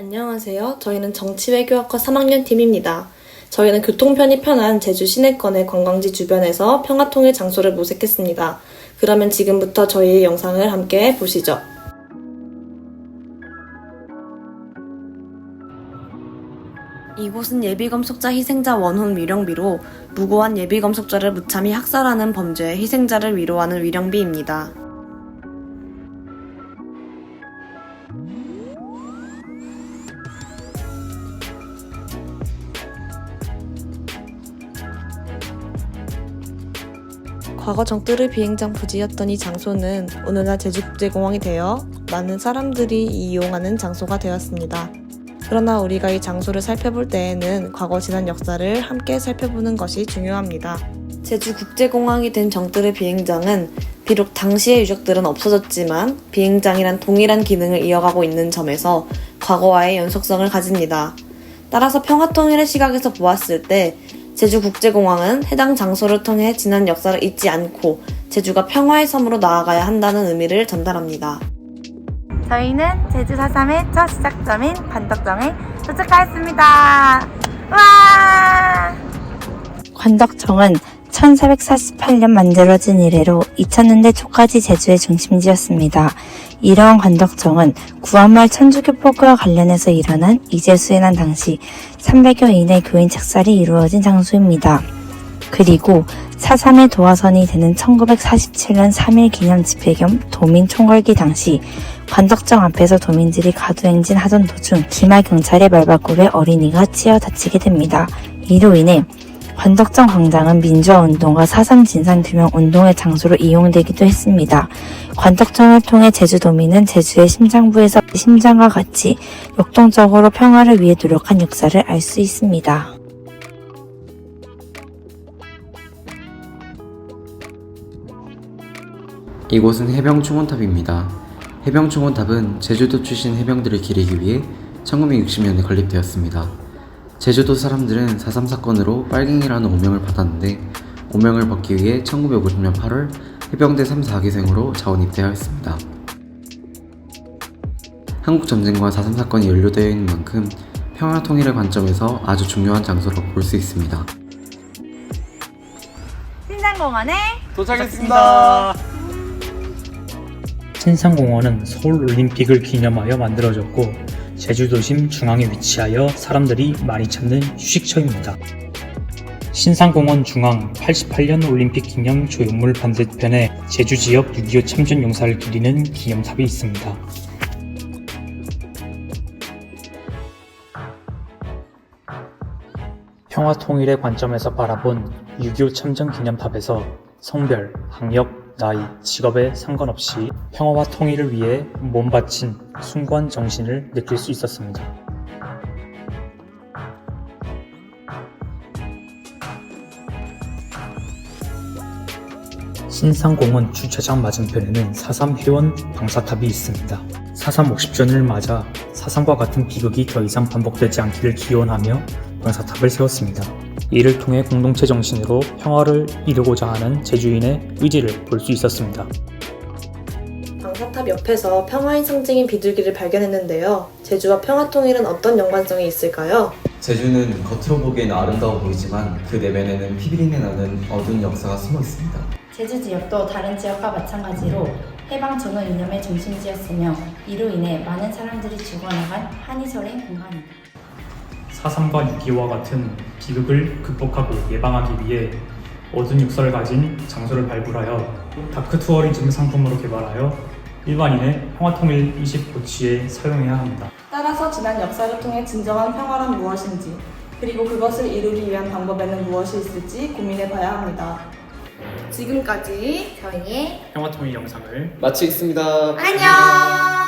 안녕하세요. 저희는 정치외교학과 3학년 팀입니다. 저희는 교통편이 편한 제주 시내권의 관광지 주변에서 평화통일 장소를 모색했습니다. 그러면 지금부터 저희의 영상을 함께 보시죠. 이곳은 예비검속자 희생자 원혼 위령비로 무고한 예비검속자를 무참히 학살하는 범죄의 희생자를 위로하는 위령비입니다. 과거 정뜨르 비행장 부지였던 이 장소는 오늘날 제주국제공항이 되어 많은 사람들이 이용하는 장소가 되었습니다. 그러나 우리가 이 장소를 살펴볼 때에는 과거 지난 역사를 함께 살펴보는 것이 중요합니다. 제주국제공항이 된 정뜨르 비행장은 비록 당시의 유적들은 없어졌지만 비행장이란 동일한 기능을 이어가고 있는 점에서 과거와의 연속성을 가집니다. 따라서 평화통일의 시각에서 보았을 때 제주국제공항은 해당 장소를 통해 지난 역사를 잊지 않고 제주가 평화의 섬으로 나아가야 한다는 의미를 전달합니다. 저희는 제주 4.3의 첫 시작점인 관덕정에 도착하였습니다. 와! 관덕정은 1448년 만들어진 이래로 2000년대 초까지 제주의 중심지였습니다. 이러한 관덕정은 구한말 천주교포교와 관련해서 일어난 이재수의 난 당시 300여 인의 교인 착살이 이루어진 장소입니다. 그리고 4.3의 도화선이 되는 1947년 3.1 기념 집회 겸 도민 총궐기 당시 관덕정 앞에서 도민들이 가두행진 하던 도중 기마 경찰의 말바꿈에 어린이가 찌어 다치게 됩니다. 이로 인해 관덕정 광장은 민주화운동과 4.3 진상규명 운동의 장소로 이용되기도 했습니다. 관덕정을 통해 제주도민은 제주의 심장부에서 심장과 같이 역동적으로 평화를 위해 노력한 역사를 알 수 있습니다. 이곳은 해병충원탑입니다. 해병충원탑은 제주도 출신 해병들을 기리기 위해 1960년에 건립되었습니다. 제주도 사람들은 4.3 사건으로 빨갱이라는 오명을 받았는데 오명을 벗기 위해 1950년 8월 해병대 3, 4기생으로 자원 입대하였습니다. 한국전쟁과 4.3 사건이 연루되어 있는 만큼 평화통일의 관점에서 아주 중요한 장소로 볼 수 있습니다. 신상공원에 도착했습니다. 신상공원은 서울올림픽을 기념하여 만들어졌고 제주도심 중앙에 위치하여 사람들이 많이 찾는 휴식처입니다. 신상공원 중앙 88년 올림픽 기념 조형물 반대편에 제주지역 6.25 참전 용사를 기리는 기념탑이 있습니다. 평화통일의 관점에서 바라본 6.25 참전 기념탑에서 성별, 학력, 나이, 직업에 상관없이 평화와 통일을 위해 몸바친 숭고한 정신을 느낄 수 있었습니다. 신상공원 주차장 맞은편에는 4.3 회원 방사탑이 있습니다. 4.3 50주년을 맞아 4.3과 같은 비극이 더 이상 반복되지 않기를 기원하며 방사탑을 세웠습니다. 이를 통해 공동체 정신으로 평화를 이루고자 하는 제주인의 의지를 볼 수 있었습니다. 방사탑 옆에서 평화의 상징인 비둘기를 발견했는데요. 제주와 평화통일은 어떤 연관성이 있을까요? 제주는 겉으로 보기에는 아름다워 보이지만 그 내면에는 피비린내 나는 어두운 역사가 숨어 있습니다. 제주 지역도 다른 지역과 마찬가지로 해방 전후 이념의 중심지였으며 이로 인해 많은 사람들이 죽어나간 한이설의 공간입니다. 4.3과 6.25와 같은 비극을 극복하고 예방하기 위해 어두운 역사를 가진 장소를 발굴하여 다크 투어리즘 상품으로 개발하여 일반인의 평화통일 의식 고취에 사용해야 합니다. 따라서 지난 역사를 통해 진정한 평화란 무엇인지, 그리고 그것을 이루기 위한 방법에는 무엇이 있을지 고민해봐야 합니다. 지금까지 저희의 평화통일 영상을 마치겠습니다. 안녕!